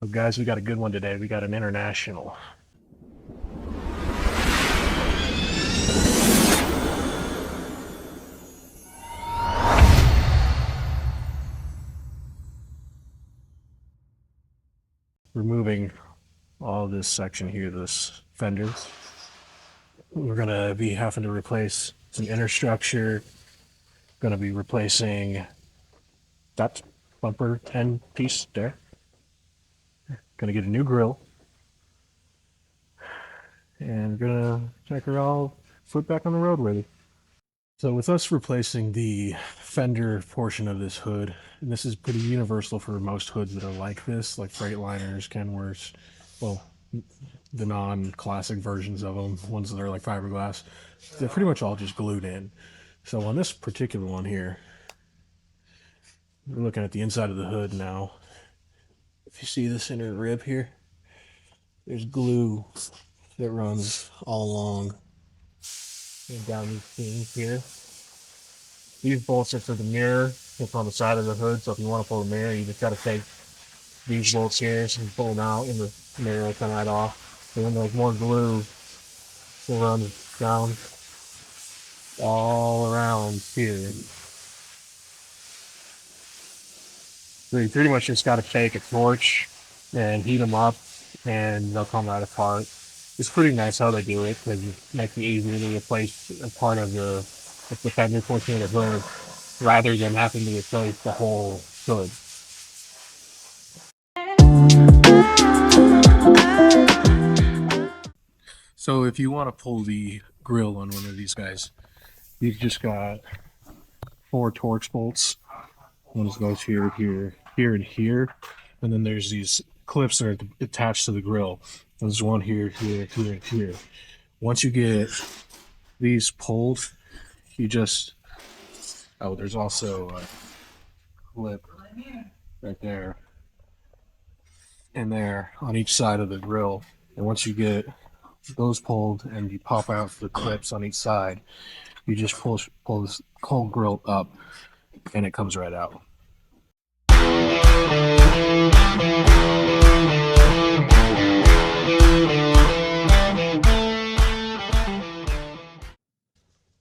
So guys, we got a good one today. We got an international. Removing all this section here, this fender. We're gonna be having to replace some inner structure. Gonna be replacing that bumper end piece there. Gonna get a new grill. And gonna check her all foot back on the road with it. So with us replacing the fender portion of this hood, and this is pretty universal for most hoods that are like this, like Freightliners, Kenworths, well, the non-classic versions of them, ones that are like fiberglass, they're pretty much all just glued in. So on this particular one here, we're looking at the inside of the hood now. If you see this inner rib here, there's glue that runs all along and down these seams here. These bolts are for the mirror. It's on the side of the hood, so if you want to pull the mirror, you just got to take these bolts here and pull them out, and the mirror will come right off. And then there's more glue that runs down all around here. So you pretty much just got to take a torch and heat them up, and they'll come right apart. It's pretty nice how they do it because it makes it easier to replace a part of the fender portion of the hood rather than having to replace the whole hood. So if you want to pull the grill on one of these guys, you've just got 4 torch bolts. One goes here, here, here, and here. And then there's these clips that are attached to the grill. There's one here, here, here, and here. Once you get these pulled, you just... Oh, there's also a clip right there and there on each side of the grill. And once you get those pulled and you pop out the clips on each side, you just pull this whole grill up and it comes right out.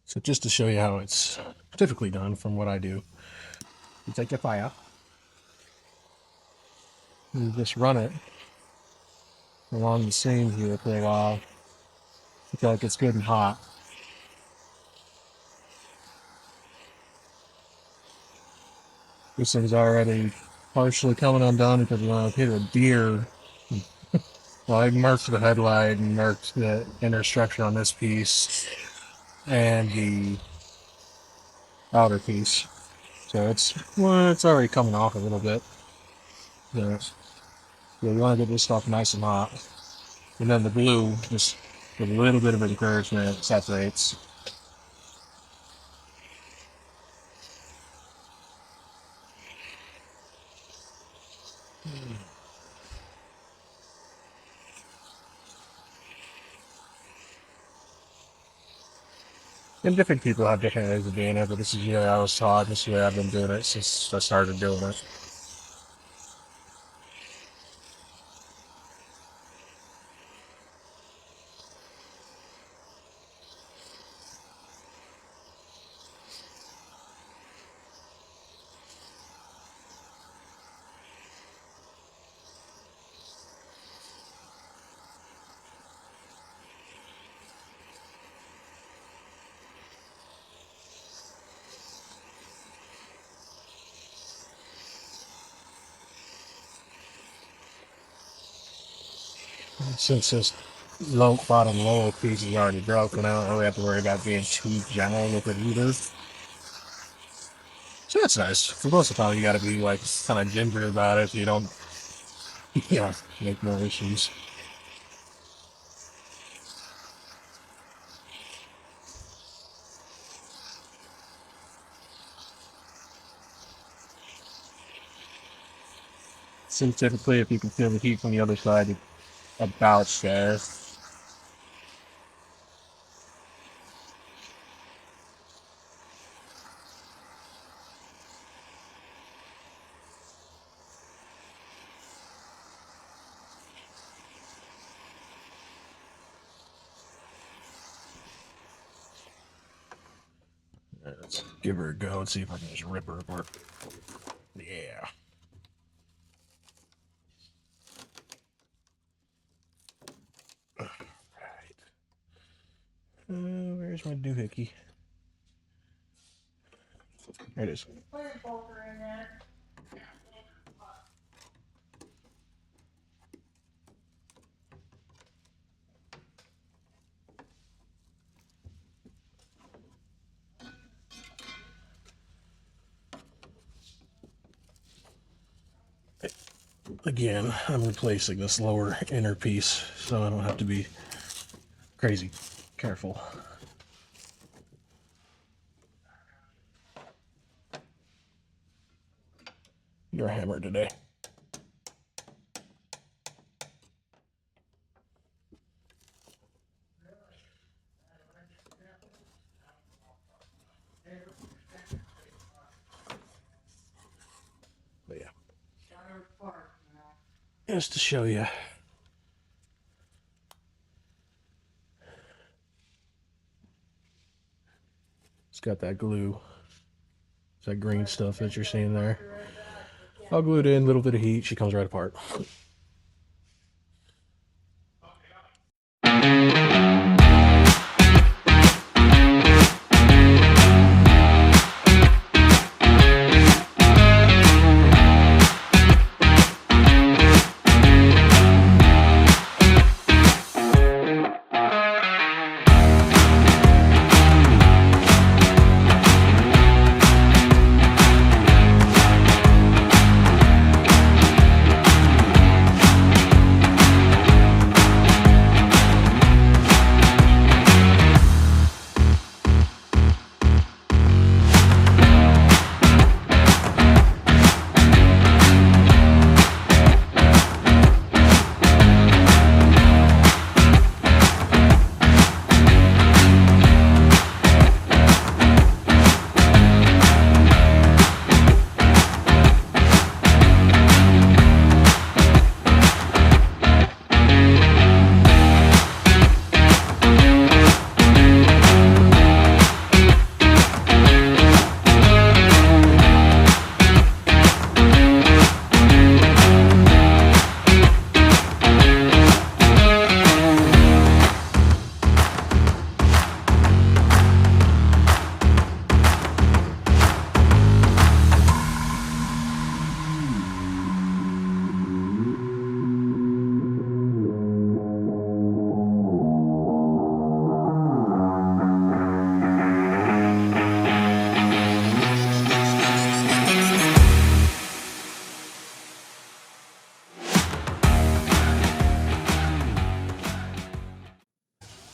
So just to show you how it's typically done from what I do, you take your fire, you just run it along the seam here for a while until it gets good and hot. This thing's already partially coming undone because when I hit a deer, well, I marked the headlight and marked the inner structure on this piece and the outer piece. So it's already coming off a little bit. Yeah, you want to get this stuff nice and hot. And then the glue, just with a little bit of encouragement, separates. And different people have different ways of doing it, but this is the way I was taught, this is the way I've been doing it since I started doing it. Since this bottom lower piece is already broken, I don't really have to worry about being too gentle with it either. So that's nice. For most of the time, you gotta be like kind of ginger about it so you don't, make more issues. So typically, if you can feel the heat from the other side, it's about there. Let's give her a go and see if I can just rip her apart. Yeah. All right. Where's my doohickey? There it is. Again, I'm replacing this lower inner piece so I don't have to be crazy careful. You're a hammer today. But yeah. Just to show you. It's got that glue. It's that green stuff that you're seeing there. I'll glue it in, a little bit of heat, she comes right apart.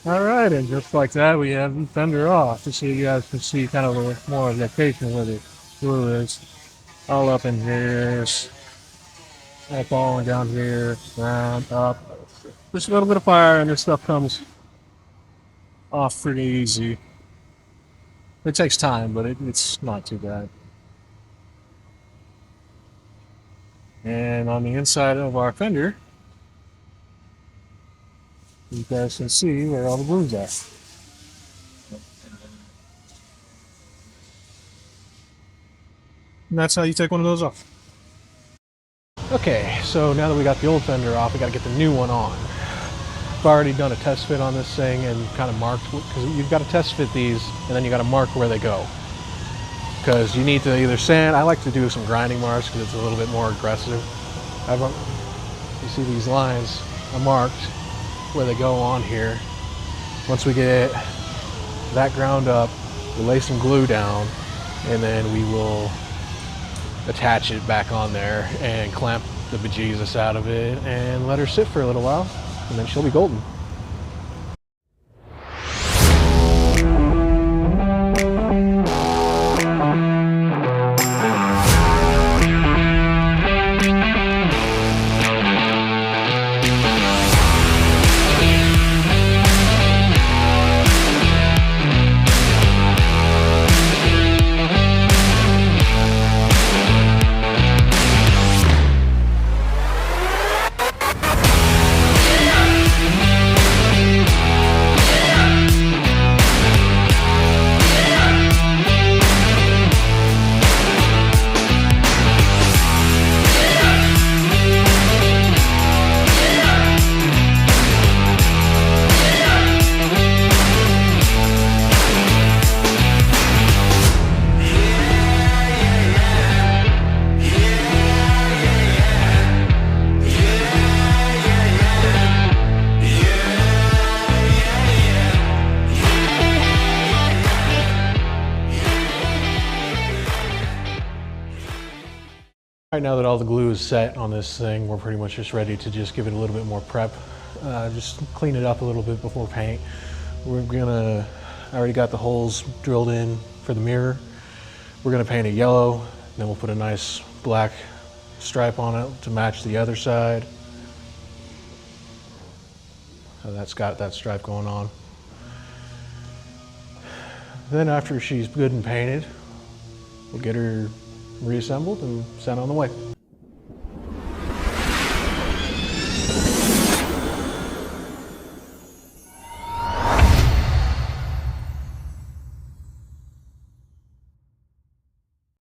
All right, and just like that, we have the fender off. Just so you guys can see kind of a more location where the glue is. All up in here, all falling down here, round, up. Just a little bit of fire, and this stuff comes off pretty easy. It takes time, but it's not too bad. And on the inside of our fender, you guys can see where all the glue's at. And that's how you take one of those off. Okay, so now that we got the old fender off, we got to get the new one on. I've already done a test fit on this thing and kind of marked, because you've got to test fit these and then you got to mark where they go. Because you need to either sand, I like to do some grinding marks because it's a little bit more aggressive. You see these lines are marked where they go on here. Once we get that ground up, we'll lay some glue down and then we will attach it back on there and clamp the bejesus out of it and let her sit for a little while, and then she'll be golden. Right now that all the glue is set on this thing, we're pretty much just ready to just give it a little bit more prep. Just clean it up a little bit before paint. I already got the holes drilled in for the mirror. We're gonna paint it yellow, then we'll put a nice black stripe on it to match the other side. So that's got that stripe going on. Then after she's good and painted, we'll get her reassembled and sent on the way.